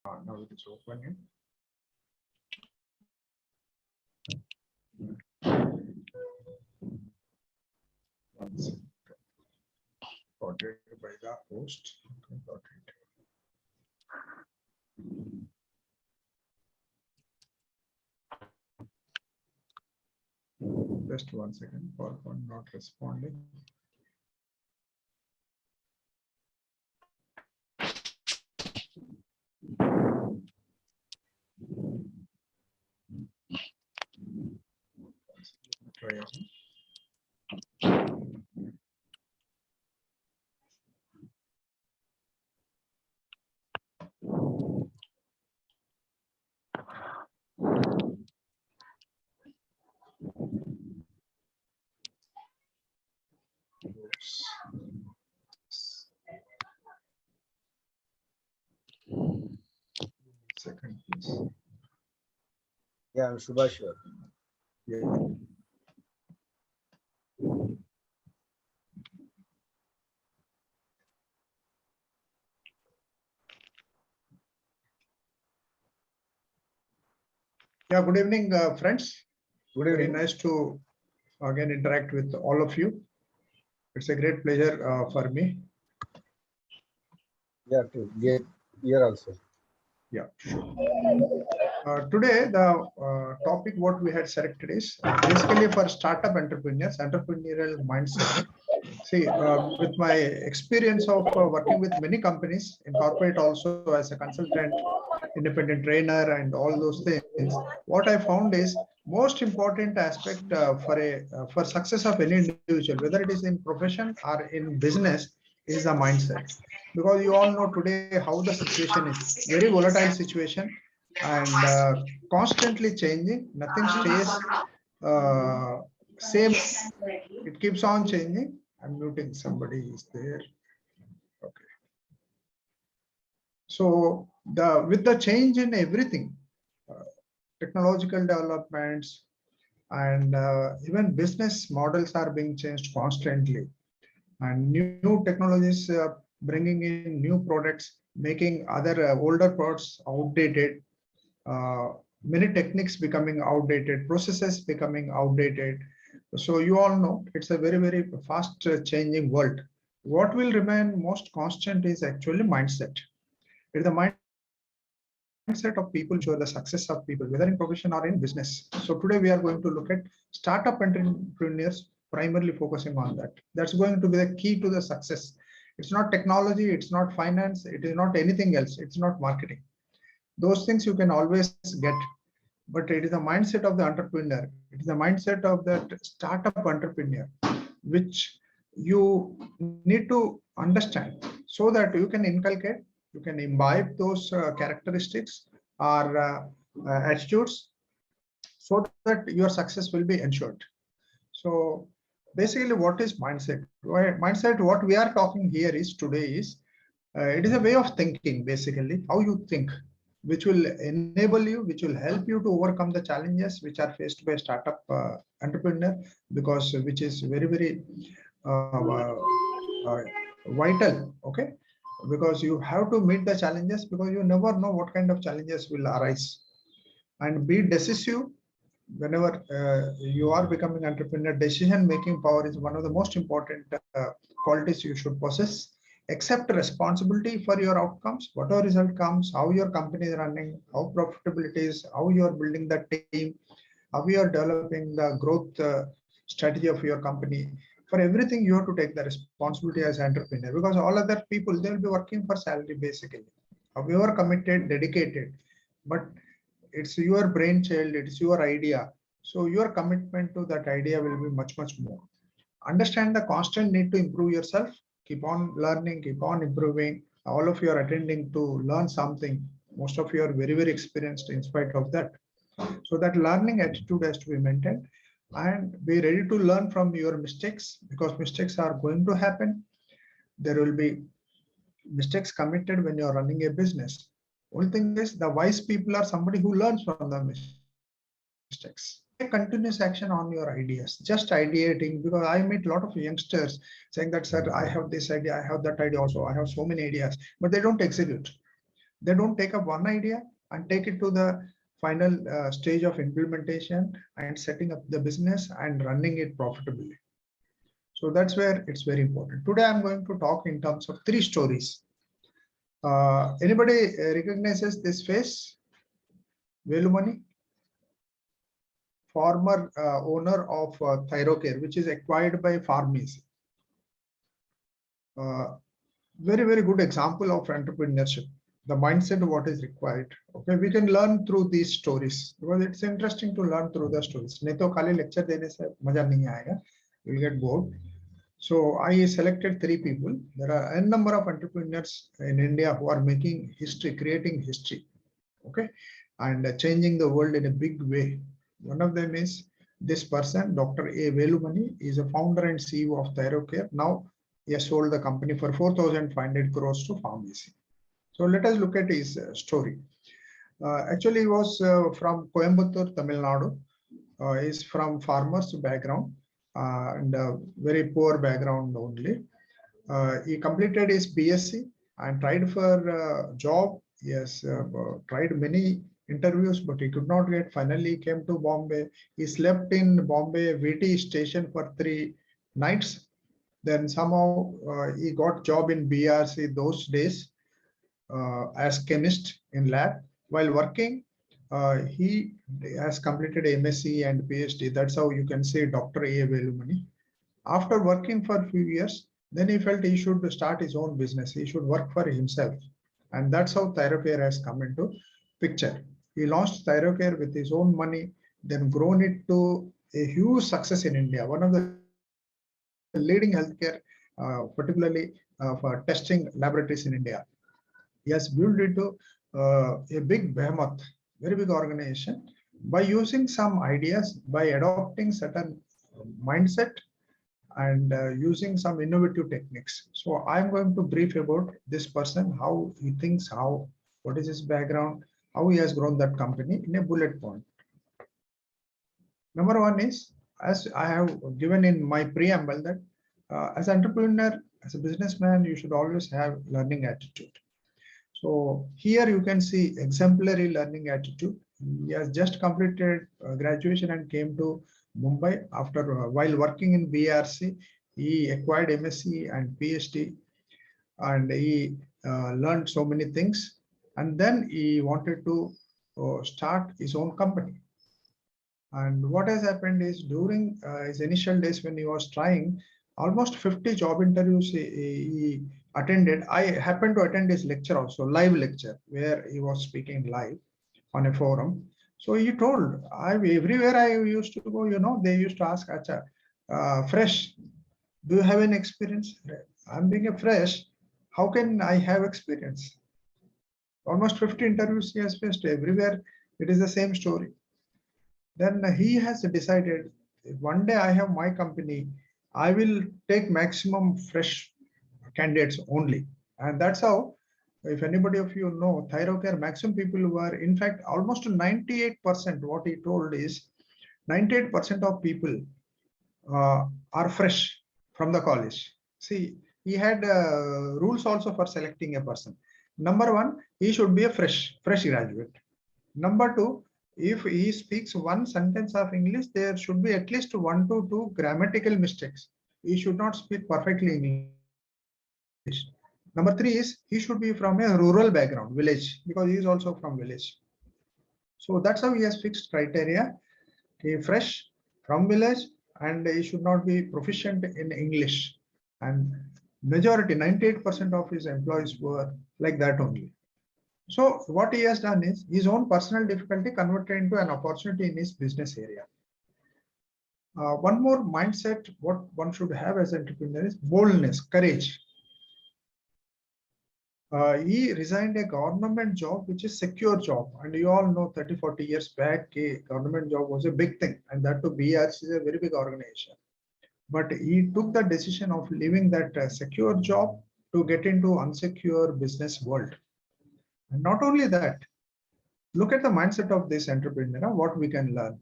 Now it is open. Once got it by the host. Okay, got it. Just 1 second. PowerPoint not responding. Try on. Second, please. Yeah, Subhash. Yeah. Yeah, good evening, friends. Good Very evening. nice to again interact with all of you. It's a great pleasure for me. Yeah, too. Yeah, here also. Yeah, sure. Today, the topic what we had selected is basically for startup entrepreneurs, entrepreneurial mindset. See, with my experience of working with many companies in corporate, also as a consultant, independent trainer, and all those things, what I found is most important aspect for success of any individual, whether it is in profession or in business, is the mindset. Because you all know today how the situation is very volatile situation and constantly changing. Nothing stays same. It keeps on changing. I'm muting, somebody is there. Okay. So with the change in everything, uh, technological developments and even business models are being changed constantly, and new technologies bringing in new products, making other older products outdated, uh, many techniques becoming outdated, processes becoming outdated. So you all know it's a very fast changing world. What will remain most constant is actually mindset. It's the mindset of people which ensure the success of people, whether in profession or in business. So today we are going to look at startup entrepreneurs, primarily focusing on that. That's going to be the key to the success. It's not technology, it's not finance, it is not anything else, it's not marketing. Those things you can always get, but it is the mindset of the entrepreneur. It is the mindset of that startup entrepreneur, which you need to understand so that you can inculcate, you can imbibe those characteristics or attitudes so that your success will be ensured. So basically, what is mindset? Mindset, what we are talking here is today is it is a way of thinking, basically, how you think, which will enable you, which will help you to overcome the challenges which are faced by startup entrepreneur, because which is very uh, uh, uh, vital. Okay, because you have to meet the challenges, because you never know what kind of challenges will arise, and be decisive whenever you are becoming entrepreneur. Decision making power is one of the most important qualities you should possess. Accept responsibility for your outcomes, whatever result comes, how your company is running, how profitable it is, how you are building the team, how you are developing the growth strategy of your company. For everything you have to take the responsibility as entrepreneur, because all other people, they will be working for salary basically. However committed, dedicated, but it's your brainchild, it's your idea. So your commitment to that idea will be much more. Understand the constant need to improve yourself. Keep on learning, keep on improving. All of you are attending to learn something. Most of you are very experienced in spite of that. So that learning attitude has to be maintained, and be ready to learn from your mistakes, because mistakes are going to happen. There will be mistakes committed when you're running a business. Only thing is, the wise people are somebody who learns from the mistakes. Take continuous action on your ideas, just ideating, because I meet a lot of youngsters saying that, sir, I have this idea, I have that idea also, I have so many ideas, but they don't execute. They don't take up one idea and take it to the final stage of implementation and setting up the business and running it profitably. So that's where it's very important. Today, I'm going to talk in terms of 3 stories. Anybody recognizes this face? Velumani, former owner of Thyrocare, which is acquired by Pharmacy. Very, very good example of entrepreneurship. The mindset of what is required. Okay, we can learn through these stories because it's interesting to learn through the stories. नहीं तो खाली lecture देने से मजा नहीं आएगा. You'll get bored. So I selected 3 people. There are a number of entrepreneurs in India who are making history, creating history. Okay, and changing the world in a big way. One of them is this person, Dr. A. Velumani, is a founder and CEO of Thyrocare. Now he has sold the company for 4,500 crores to Pharmacy. So let us look at his story. Actually, he was from Coimbatore, Tamil Nadu. He's from farmers background and very poor background only. He completed his BSc and tried for job. He has tried many interviews, but he could not get. Finally, he came to Bombay. He slept in Bombay VT station for 3 nights. Then somehow he got job in BRC those days as chemist in lab. While working, he has completed MSc and PhD. That's how you can say Dr. A. Velumani. After working for a few years, then he felt he should start his own business. He should work for himself. And that's how Thyrocare has come into picture. He launched Thyrocare with his own money, then grown it to a huge success in India. One of the leading healthcare, particularly for testing laboratories in India. He has built it to a big behemoth, very big organization by using some ideas, by adopting certain mindset and using some innovative techniques. So I'm going to brief about this person, how he thinks, what is his background, how he has grown that company in a bullet point. Number 1 is, as I have given in my preamble, that as an entrepreneur, as a businessman, you should always have learning attitude. So here you can see exemplary learning attitude. He has just completed graduation and came to Mumbai after while working in BRC. He acquired MSc and PhD, and he learned so many things. And then he wanted to start his own company. And what has happened is during his initial days when he was trying, almost 50 job interviews he attended. I happened to attend his lecture also, live lecture, where he was speaking live on a forum. So he told, everywhere I used to go, they used to ask, Acha, fresh, do you have any experience? I'm being a fresh, how can I have experience? Almost 50 interviews he has faced, everywhere it is the same story. Then he has decided, one day I have my company, I will take maximum fresh candidates only. And that's how, if anybody of you know, Thyrocare, maximum people were, in fact, almost 98%, what he told is 98% of people are fresh from the college. See, he had rules also for selecting a person. Number 1, he should be a fresh graduate. Number 2, if he speaks one sentence of English, there should be at least 1 to 2 grammatical mistakes. He should not speak perfectly English. Number 3 is he should be from a rural background, village, because he is also from village. So that's how he has fixed criteria. He is fresh from village and he should not be proficient in English. And majority, 98% of his employees were like that only. So what he has done is his own personal difficulty converted into an opportunity in his business area. One more mindset, what one should have as an entrepreneur is boldness, courage. He resigned a government job, which is secure job. And you all know 30, 40 years back, a government job was a big thing. And that to BRC is a very big organization. But he took the decision of leaving that secure job to get into unsecure business world. And not only that, look at the mindset of this entrepreneur, what we can learn.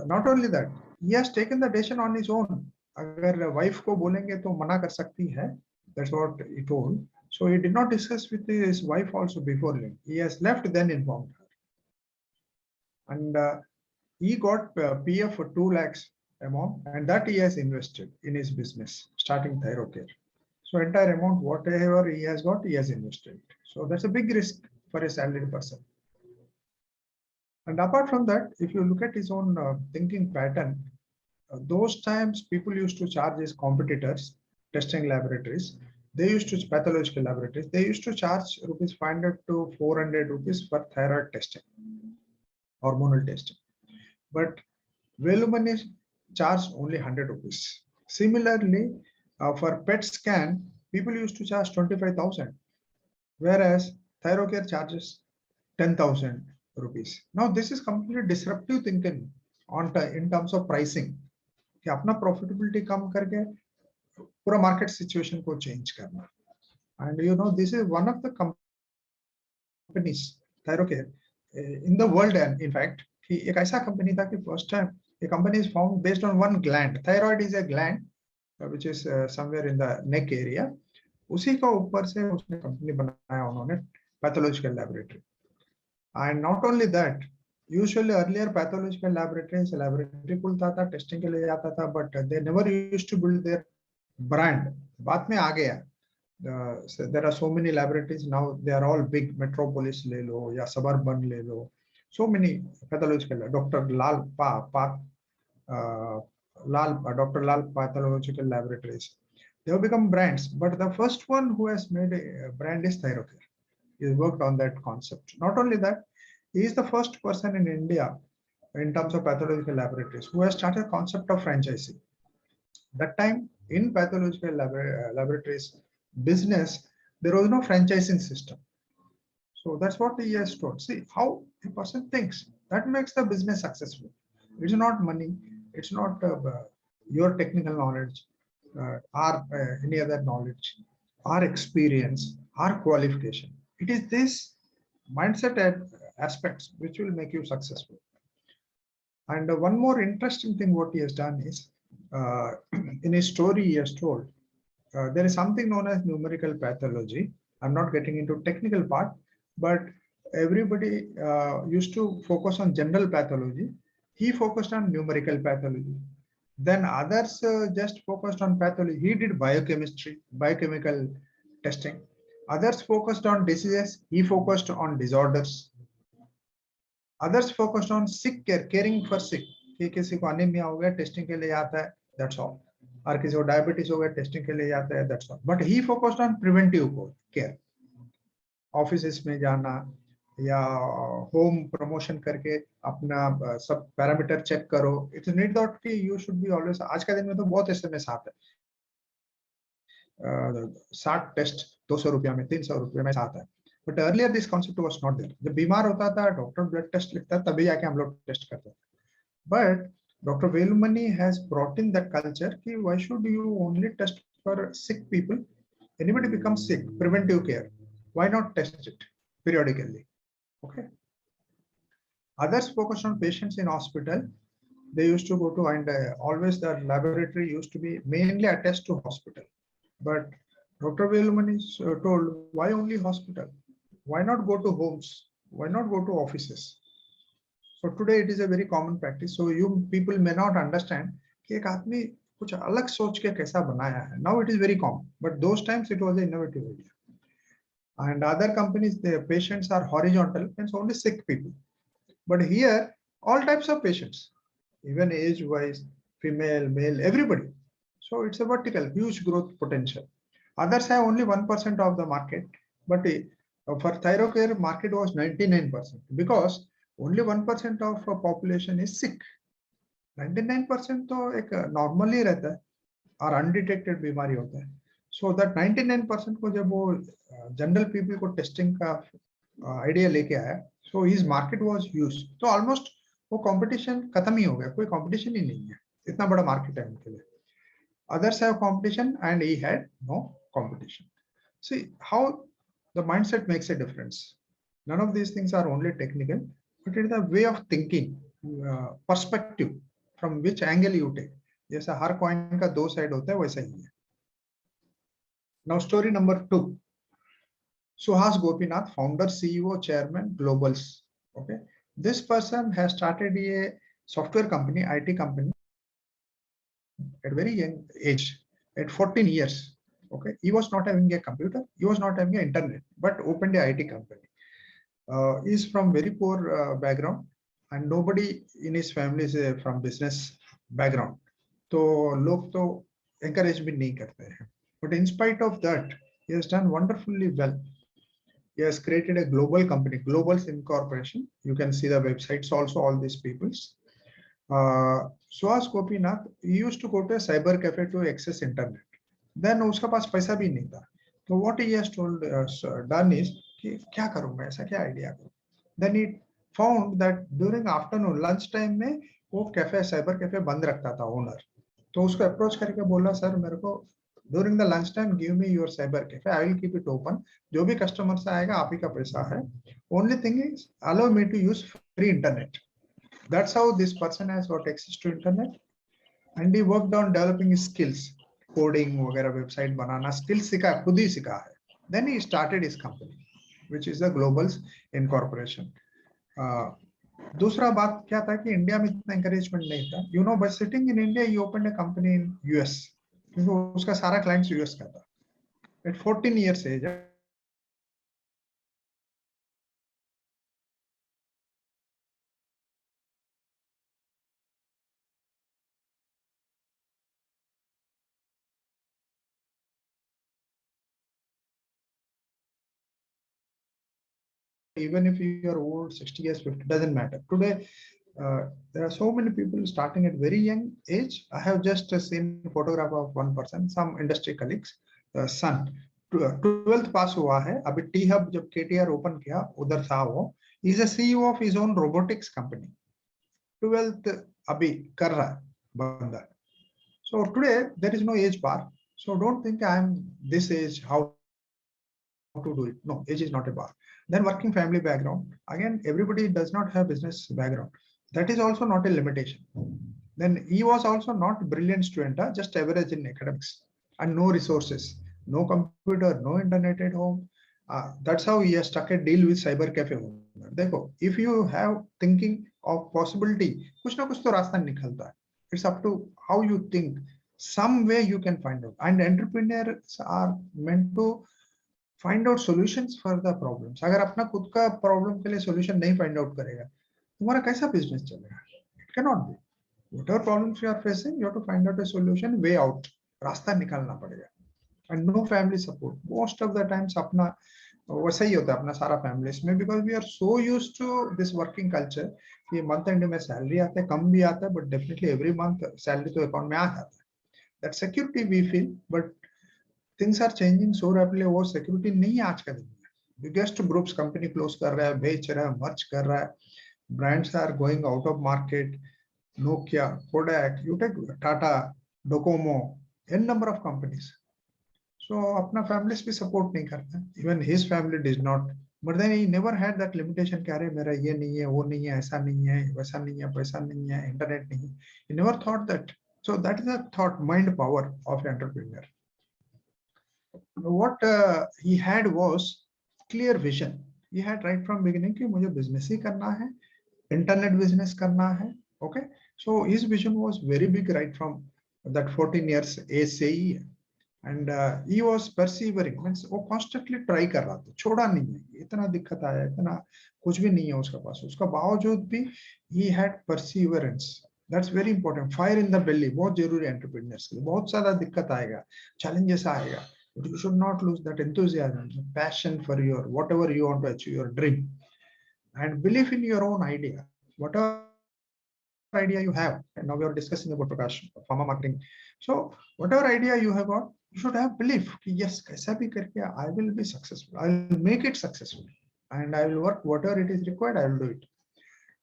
Not only that, he has taken the decision on his own. Agar wife ko bolenge to mana kar sakti hai, that's what he told. So he did not discuss with his wife also before leaving. He has left, then informed her. And he got PF for 2 lakhs amount, and that he has invested in his business, starting Thyrocare. So entire amount, whatever he has got, he has invested. So that's a big risk for a salaried person. And apart from that, if you look at his own thinking pattern, those times people used to charge his competitors, testing laboratories. They used to pathological laboratories. They used to charge rupees 500 to 400 rupees for thyroid testing, hormonal testing. But Velumani charged only 100 rupees. Similarly, for PET scan, people used to charge 25,000, whereas Thyrocare charges 10,000 rupees. Now, this is completely disruptive thinking in terms of pricing. कि अपना profitability कम करके पूरा market situation को change करना. And you know, this is one of the companies, Thyrocare, in the world, and in fact, कि एक ऐसा company था कि first time a company is formed based on one gland. Thyroid is a gland which is somewhere in the neck area. उसी का ऊपर से उसने company बनाया उन्होंने pathological laboratory. And not only that, usually earlier pathological laboratories, laboratory खुलता था, testing के लिए जाता था, but they never used to build their brand. बाद में आ गया. So there are so many laboratories now. They are all big. Metropolis ले लो या suburban ले लो. So many pathological. Dr. Dr. Lal pathological laboratories. They have become brands. But the first one who has made a brand is Thyrocare. He worked on that concept. Not only that, he is the first person in India in terms of pathological laboratories who has started concept of franchising. That time in pathological laboratories business, there was no franchising system. So that's what he has told. See how a person thinks. That makes the business successful. It's not money. It's not your technical knowledge or any other knowledge, or experience, or qualification. It is this mindset aspects which will make you successful. And one more interesting thing what he has done is, in his story he has told, there is something known as numerical pathology. I'm not getting into technical part, but everybody used to focus on general pathology. He focused on numerical pathology. Then others just focused on pathology. He did biochemistry, biochemical testing. Others focused on diseases. He focused on disorders. Others focused on sick care, caring for sick. कि किसी को anemia हो गया, testing के लिए आता है. That's all. और किसी को diabetes हो गया, testing के लिए आता है. That's all. But he focused on preventive care. Offices में जाना या होम प्रमोशन करके अपना सब पैरामीटर चेक करो. इट्स नीड नॉट कि यू शुड बी ऑलवेज. आज का दिन में तो बहुत एसएमएस आता है. 60 टेस्ट 200 रुपया में, 300 रुपये में आता है. But earlier this concept was not there. जब बीमार होता था डॉक्टर ब्लड टेस्ट लिखता तभी आके हम लोग टेस्ट करते थे. But doctor Velumani has brought in that culture कि why should you only test for sick people. Anybody becomes sick, preventive care, why not test it periodically. Okay. Others focus on patients in hospital. They used to go to, and always the laboratory used to be mainly attached to hospital. But Dr. Velumani told, why only hospital? Why not go to homes? Why not go to offices? So today it is a very common practice. So you people may not understand कि एक आदमी कुछ अलग सोच के कैसा बनाया है. Now it is very common, but those times it was an innovative idea. And other companies, their patients are horizontal, it's only sick people. But here, all types of patients, even age-wise, female, male, everybody. So it's a vertical, huge growth potential. Others have only 1% of the market, but for Thyrocare, market was 99% because only 1% of population is sick. 99% तो एक normally रहता है और undetected बीमारी होता है. So that 99% को जब वो जनरल पीपल को टेस्टिंग का आइडिया लेके आया, so his market was huge. तो ऑलमोस्ट वो कंपटीशन खत्म ही हो गया. कोई कंपटीशन ही नहीं है. इतना बड़ा मार्केट है उनके लिए. Others have competition and he had no competition. See how the mindset makes a difference. None of these things are only technical, but it is a way of thinking, perspective from which angle you take. जैसा हर coin का दो side होता है वैसा ही है. Now story number 2. Suhas Gopinath, founder, CEO, chairman, Globals. Okay, this person has started a software company, IT company at very young age, at 14 years. Okay, he was not having a computer, he was not having an internet, but opened a IT company. He is from very poor background, and nobody in his family is from business background. तो लोग तो encourage भी नहीं करते हैं. But in spite of that, he has done wonderfully well. He has created a global company, Globals Incorporation. You can see the websites also, all these people's. Suhas Gopinath, he used to go to a cyber cafe to access internet. Then उसका पास पैसा भी नहीं था. So what he has told done is कि क्या करूँ मैं, ऐसा क्या आइडिया करूँ. Then he found that during afternoon lunch time में वो कैफे, साइबर कैफे बंद रखता था ओनर. तो उसको अप्रोच करके बोला, सर मेरे को during the lunch time give me your cyber cafe, I will keep it open. जो भी कस्टमर से आएगा आप ही का पैसा है. Only thing is allow me to use free internet. That's how this person has got access to internet, and he worked on developing his skills, coding वगैरह, website बनाना, skills सीखा, खुद ही सीखा है. Then he started his company, which is the Globals Incorporation. दूसरा बात क्या था कि इंडिया में इतना encouragement नहीं था. You know, by sitting in India, he opened a company in US. क्योंकि उसका सारा clients US का था. At 14 years age, even if you are old, 60 years, 50, doesn't matter. Today, there are so many people starting at very young age. I have just seen a photograph of one person, some industry colleagues, son, 12th pass हुआ है. अभी T hub जब KTR open किया उधर था वो. He is a CEO of his own robotics company. 12th अभी कर रहा है बंदा. So today there is no age bar. So don't think I am this age, how to do it. No, age is not a bar. Then working family background. Again, everybody does not have business background. That is also not a limitation. Then he was also not brilliant student, just average in academics, and no resources, no computer, no internet at home. That's how he has struck a deal with cyber cafe. देखो, if you have thinking of possibility, कुछ ना कुछ तो रास्ता निकलता है. It's up to how you think. Some way you can find out. And entrepreneurs are meant to find out solutions for the problems. अगर अपना खुद का प्रॉब्लम के लिए सॉल्यूशन नहीं फाइंड आउट करेगा, तुम्हारा कैसा बिजनेस चलेगा? It can not be. Whatever problems you are facing, you have to find out a solution, way out, रास्ता निकालना पड़ेगा. And no family support. Most of the times अपना वैसा ही होता है अपना सारा फैमिलीज में, because we are so used to this working culture कि मंथ एंड में सैलरी आता है, कम भी आता है, but definitely every month salary तो अकाउंट में आ जाता है. That security we feel, but things are changing so rapidly. वो सिक्योरिटी नहीं है आज का दिन में. बिगेस्ट ग्रुप्स कंपनी क्लोज कर रहा है, बेच रहा है, मर्ज कर रहा है. Brands are going out of market. Nokia, Kodak, you take Tata, Docomo, an number of companies. So अपना फैमिलीज भी सपोर्ट नहीं करता. Even his family did not, but then he never had that limitation कि अरे मेरा ये नहीं है, वो नहीं है, ऐसा नहीं है, वैसा नहीं है, पैसा नहीं है, इंटरनेट नहीं. He never thought that. So that is a thought mind power of entrepreneur. What he had was clear vision. He had right from beginning कि मुझे business ही करना है, internet business करना है. Okay, so his vision was very big right from that 14 years age से ही है. And he was persevering, means वो constantly try कर रहा था, छोड़ा नहीं है. इतना दिक्कत आया, इतना कुछ भी नहीं है उसका पास, उसका बावजूद भी he had perseverance. That's very important. Fire in the belly बहुत जरूरी है entrepreneurs के लिए. बहुत सारा दिक्कत आएगा, challenges आएगा, but you should not lose that enthusiasm, the passion for your whatever you want to achieve, your dream, and believe in your own idea. Whatever idea you have, and now we are discussing about Prakash, pharma marketing. So whatever idea you have got, you should have belief कि yes, कैसा भी करके I will be successful, I will make it successful, and I will work whatever it is required, I will do it.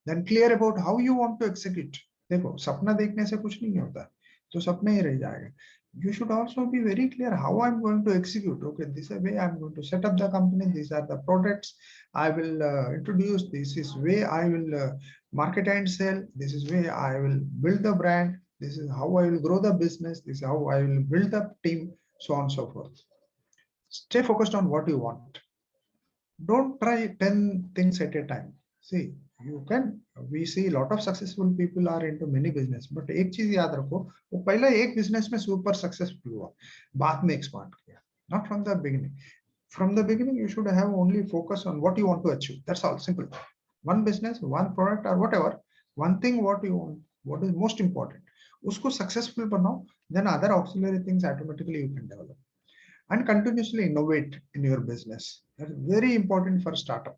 Then clear about how you want to execute. देखो, सपना देखने से कुछ नहीं होता, तो सपना ही रह जाएगा. You should also be very clear how I'm going to execute. Okay, this is the way I'm going to set up the company. These are the products I will introduce. This is way I will market and sell. This is way I will build the brand. This is how I will grow the business. This is how I will build the team, so on and so forth. Stay focused on what you want. Don't try 10 things at a time. See, you can, we see a lot of successful people are into many business, but एक चीज याद रखो, वो पहला एक business में super successful हुआ, बाद में expand किया, not from the beginning. From the beginning, you should have only focus on what you want to achieve. That's all, simple. One business, one product or whatever, one thing what you want, what is most important. उसको successful बनाओ, then other auxiliary things automatically you can develop. And continuously innovate in your business. That's very important for startup.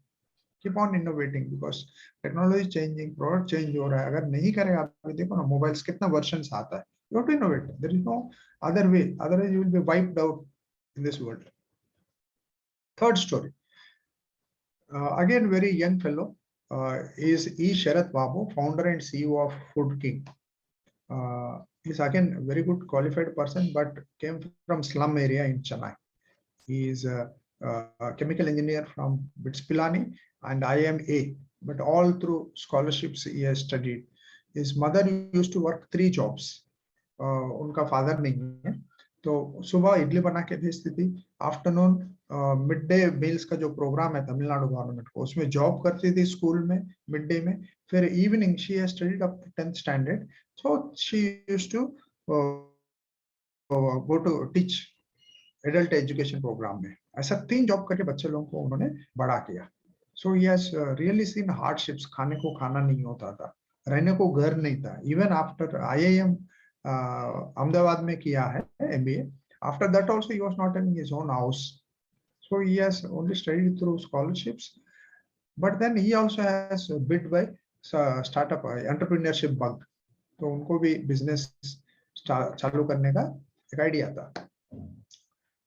Keep on innovating because technology changing, product change हो रहा है. अगर नहीं करें आप देखो ना mobiles कितना versions आता है. You have to innovate. There is no other way. Otherwise you will be wiped out in this world. Third story. Again, very young fellow is E. Sharath Babu, founder and CEO of Food King. He's again a very good qualified person, but came from slum area in Chennai. He is a chemical engineer from BITS Pilani and IMA, but all through scholarships he has studied. His mother used to work 3 jobs. उनका father नहीं है, तो सुबह इडली बना के भेजती थी, afternoon mid day meals का जो प्रोग्राम है तमिलनाडु गवर्नमेंट को, उसमें जॉब करती थी स्कूल में मिड डे में, फिर evening she has studied up to 10th standard, so she used to go to teach adult education programme में. ऐसा 3 जॉब करके बच्चे लोगों को उन्होंने बड़ा किया. So he has really seen hardships. खाने को खाना नहीं होता था, रहने को घर नहीं था. इवन आफ्टर IIM अहमदाबाद में किया है MBA. After that also he was not in his own house, so he has only studied through scholarships. But then he also has bit by startup entrepreneurship bug. तो उनको भी business चालू करने का एक आइडिया था.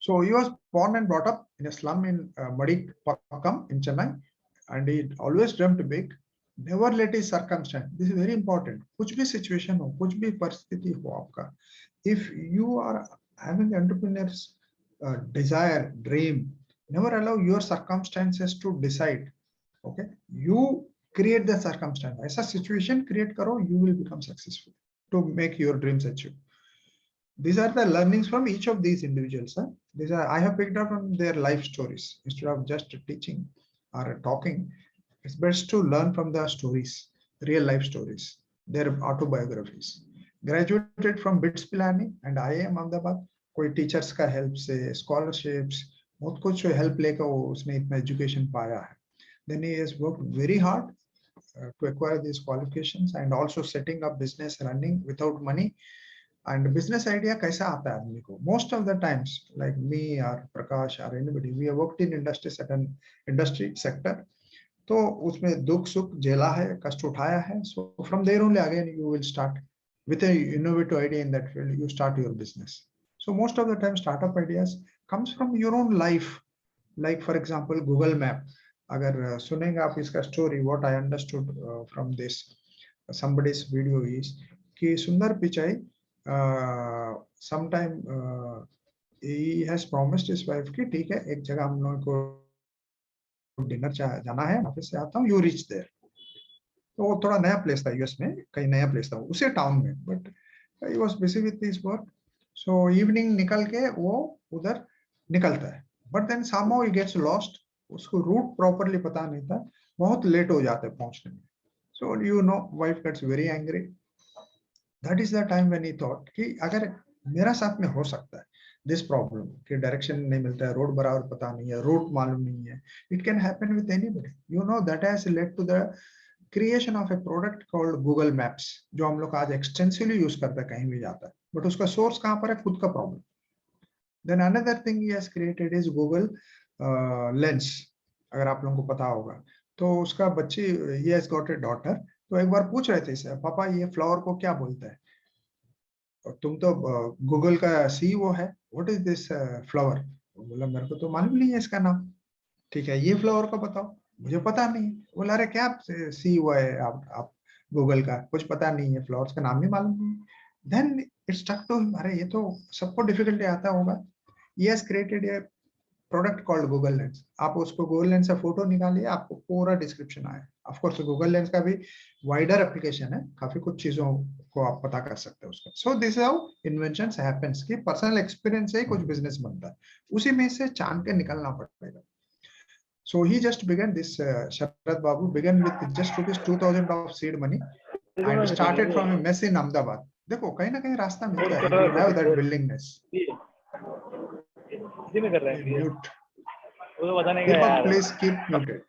So he was born and brought up in a slum in Madikpakkam in Chennai, and he always dreamt big. Never let his circumstance. This is very important. कुछ भी situation हो, कुछ भी परिस्थिति हो आपका, if you are having entrepreneur's desire, dream, never allow your circumstances to decide. Okay, you create the circumstance. ऐसा situation create करो, you will become successful to make your dreams achieve. These are the learnings from each of these individuals. These are I have picked up from their life stories instead of just teaching or talking. It's best to learn from the stories, real life stories, their autobiographies. Graduated from BITS Pilani and IIM Ahmedabad. कोई teachers का help से, scholarships, बहुत कुछ help लेकर वो उसने इतना education पाया है. Then he has worked very hard to acquire these qualifications and also setting up business running without money. And business idea कैसा आता है आदमी को? Most of the times, like me or Prakash or anybody, we have worked in industry certain industry sector. तो उसमें दुख सुख झेला है, कष्ट उठाया है. So from there only again you will start with a innovative idea in that field. You start your business. So most of the time startup ideas comes from your own life. Like for example Google Map. अगर सुनेंगे आप इसका story, what I understood from this somebody's video is कि सुंदर Pichai sometime he has promised his wife कि ठीक है एक जगह हम लोगों को डिनर जाना है, ऑफिस से आता हूँ, यू रीच देयर. तो वो थोड़ा नया प्लेस था, यूएस में कहीं नया प्लेस था उसी टाउन में, but he was busy with his work. So evening निकल के वो उधर निकलता है, but then somehow he gets lost. उसको रूट प्रॉपर्ली पता नहीं था, बहुत लेट हो जाता है पहुंचने में. So you know wife gets very angry. That is the time when he thought कि अगर मेरा साथ में हो सकता है this problem कि डायरेक्शन नहीं मिलता है, रोड बराबर पता नहीं है, रूट मालूम नहीं है, it can happen with anybody. You know that has led to the creation of a product called Google Maps, जो हम लोग आज extensively यूज करते हैं कहीं भी जाता है, बट उसका सोर्स कहाँ पर है? खुद का problem. Then another thing he has created is Google Lens. अगर आप लोगों को पता होगा तो उसका बच्ची, he has got a daughter, तो एक बार पूछ रहे थे इसे, पापा ये फ्लावर को क्या बोलता है? तुम तो गूगल का CEO है, व्हाट इज दिस फ्लावर? बोला मेरे को तो मालूम नहीं है इसका नाम. ठीक है, ये फ्लावर का बताओ. मुझे पता नहीं. बोला अरे क्या CEO है आप गूगल का, कुछ पता नहीं है, फ्लावर्स का नाम ही मालूम नहीं. Then it stuck to him, अरे ये तो सबको डिफिकल्टी आता होगा. He has created a product called Google Lens. आप उसको गूगल लेंस से फोटो निकालिए, आपको पूरा डिस्क्रिप्शन आए. ऑफ कोर्स गूगल लेंस का भी वाइडर एप्लीकेशन है, काफी कुछ चीजों को आप पता कर सकते हो उसका. So this is how inventions happens कि पर्सनल एक्सपीरियंस से कुछ बिजनेस बनता है, उसी में से छान के निकलना पड़ेगा. So he just began this. Sharad Babu began with just rupees 2,000 of seed money and started from a mess in Ahmedabad. देखो कहीं ना कहीं रास्ता मिलता है. You have that willingness. इसी में कर रहे हैं Mute. वो तो बताने का Deepak, यार please keep muted.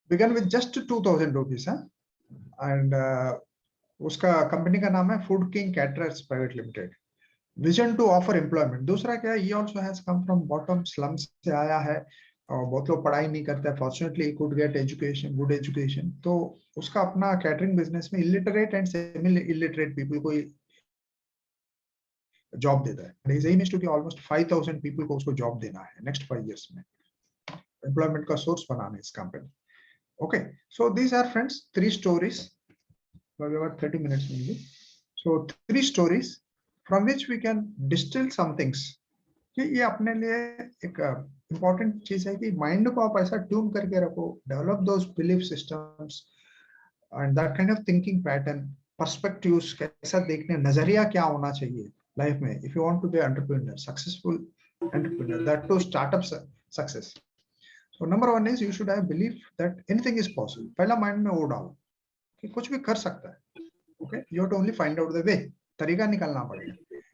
Began with just 2,000 rupees, huh? And उसका कंपनी का नाम है Food King Caterers Private Limited. Vision to offer employment. दूसरा क्या है, ये also has come from bottom slum से आया है और बहुत लोग पढ़ाई नहीं करते. Fortunately could get education, good education. तो उसका अपना कैटरिंग बिजनेस में illiterate and semi illiterate people को जॉब देता है. हिज एम इज टू कि ऑलमोस्ट 5,000 पीपल को उसको जॉब देना है नेक्स्ट 5 years में. एम्प्लॉयमेंट का सोर्स बनाना है इस कंपनी. Okay, so these are friends 3 stories. We have 30 minutes maybe. So 3 stories from which we can distill some things. कि ये अपने लिए एक इम्पोर्टेंट चीज है कि माइंड को आप ऐसा ट्यून करके रखो. Develop those belief systems and that kind of thinking pattern, perspectives, कैसा देखने, नजरिया क्या होना चाहिए लाइफ में. If you want to be entrepreneur, successful entrepreneur, that to startup success. So number 1 is you should have belief that anything is possible. पहला mind में वो डालो कि कुछ भी कर सकता है. Okay, you have to only find out the way. तरीका निकालना पड़ेगा.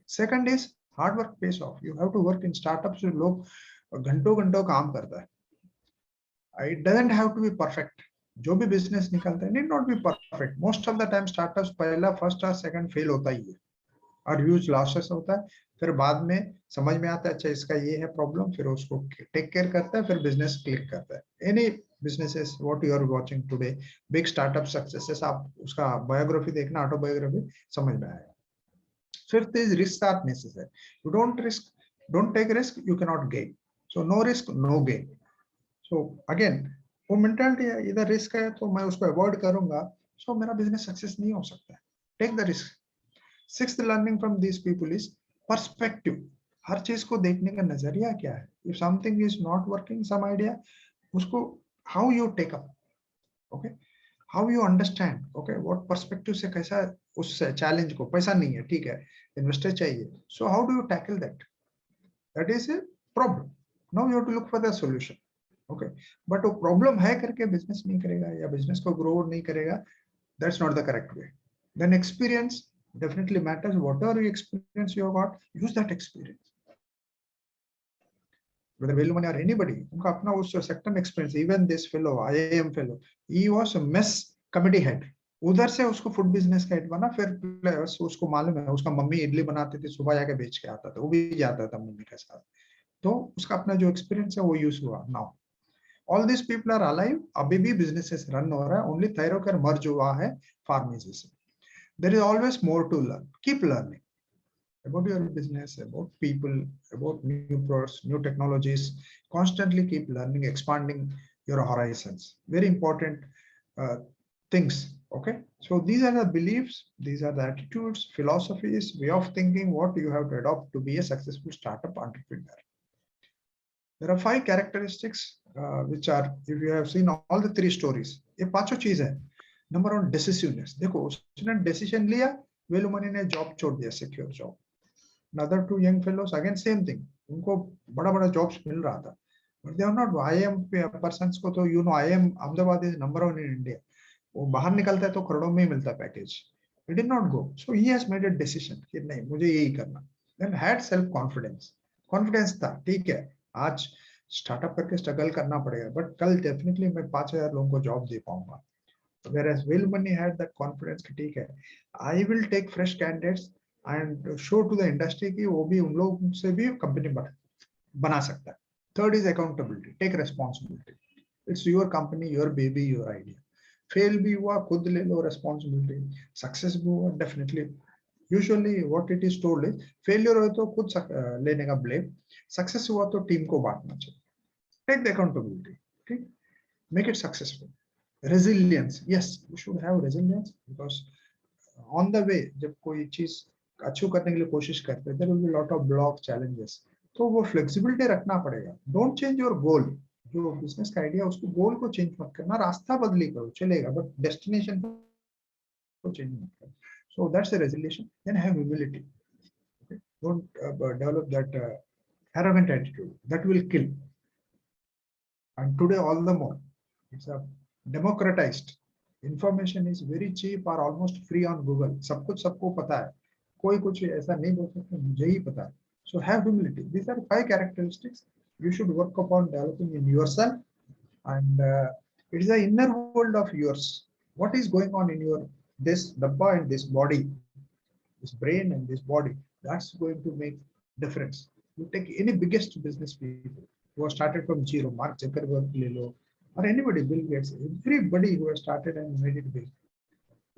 Second is hard work pays off. You have to work in startups. लोग घंटों घंटों काम करता है. It doesn't have to be perfect. जो भी बिजनेस निकलता है need not be perfect. Most of the time startups पहला फर्स्ट और सेकंड फेल होता ही है और ह्यूज लॉसेस होता है. फिर बाद में समझ में आता है अच्छा इसका ये है प्रॉब्लम, फिर उसको टेक केयर करता है, फिर बिजनेस क्लिक करता है. Any businesses what you are watching today, big startup successes, आप उसका बायोग्राफी देखना, ऑटोबायोग्राफी, समझ में आएगा. Fifth is risks are necessary. You don't take risk, you cannot gain. So no risk, no gain. So again वो mentality है, इधर risk है तो मैं उसको अवॉइड करूंगा, सो मेरा बिजनेस सक्सेस नहीं हो सकता है. Take the risk. Sixth learning from this people is perspective. हर चीज को देखने का नजरिया क्या है. If something is not working, some idea, उसको how you take up, okay, how you understand, okay, what perspective से कैसा उस challenge को. पैसा नहीं है, ठीक है, इन्वेस्टर चाहिए, so how do you tackle that? That is a problem. Now you have to look for the solution, okay, but वो problem है करके business नहीं करेगा या business को grow नहीं करेगा, that's not the correct way. Then experience definitely matters. Whatever experience you have got, use that experience. Whether Velumani or anybody, उनका अपना उस सेक्टर में experience. Even this fellow, IIM fellow, he was a mess committee head. उधर से उसको food business का head बना. फिर उसको मालूम है उसका मम्मी इडली बनाती थी, सुबह जाके बेच के आता था, वो भी जाता था मम्मी के साथ. तो उसका अपना जो एक्सपीरियंस है वो यूज हुआ. Now all this people are alive. अभी भी बिजनेसेस रन हो रहा है. ओनली थायरोकेयर मर्ज हुआ है फार्मेसी से. There is always more to learn. Keep learning about your business, about people, about new products, new technologies. Constantly keep learning, expanding your horizons. Very important things. Okay, so these are the beliefs, these are the attitudes, philosophies, way of thinking, what you have to adopt to be a successful startup entrepreneur. There are 5 characteristics which are, if you have seen all the 3 stories, ये पांचों चीज है. Number 1 decisiveness. देखो उसने decision लिया, वेलुमनी ने job छोड़ दिया, secure job. Another 2 young fellows, again same thing. उनको बड़ा बड़ा जॉब्स मिल रहा था, but they are not IIM persons को तो you know IIM Ahmedabad is number 1 in India. वो बाहर निकलता है तो करोड़ों में ही मिलता है package. He did not go, so he has made a decision कि नहीं मुझे यही करना. Then had self confidence. Confidence था, ठीक है आज स्टार्टअप करके स्ट्रगल करना पड़ेगा, बट कल डेफिनेटली मैं 5,000 लोगों को जॉब दे पाऊंगा. Whereas Velumani had that confidence कि ठीक है I will take fresh candidates and show to the industry कि वो भी उन लोगों से भी कंपनी बना सकता है. Third is accountability. Take responsibility. It's your company, your baby, your idea. Fail भी हुआ खुद ले लो responsibility. Success भी हुआ definitely. Usually what it is told is failure हो तो खुद लेने का blame. Success हुआ तो टीम को बांटना चाहिए. Take the accountability. Okay? Make it successful. Resilience. Yes, you should have resilience because on the way जब कोई चीज अचीव करने के लिए कोशिश करते हैं, there will be lot of block challenges. तो वो फ्लेक्सिबिलिटी रखना पड़ेगा. Don't change your goal. जो बिजनेस का आइडिया उसको गोल को चेंज मत करना, रास्ता बदली करो चलेगा, बट डेस्टिनेशन को चेंज मत करो. So that's a resolution. Then have humility. Don't develop that arrogant attitude. That will kill. And today all the more, it's a democratized. Information is very cheap or almost free on Google. सब कुछ सबको पता है. कोई कुछ ऐसा नहीं बोल सकता मुझे ही पता है. So have humility. These are 5 characteristics you should work upon developing in yourself, and it is the inner world of yours. What is going on in your this dabba and this body, this brain and this body? That's going to make difference. You take any biggest business people who have started from zero, Mark Zuckerberg, Lilo, or anybody, Bill Gates, everybody who has started and made it big.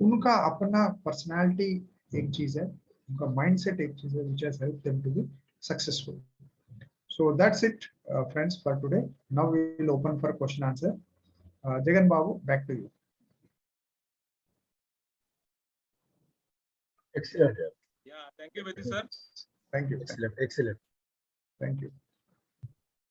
उनका अपना personality एक चीज है, उनका mindset एक चीज है, which has helped them to be successful. So that's it, friends, for today. Now we will open for question answer. Jaganbabu, back to you. Excellent. Yeah, thank you, Bethi sir. Thank you. Excellent. Excellent. Thank you.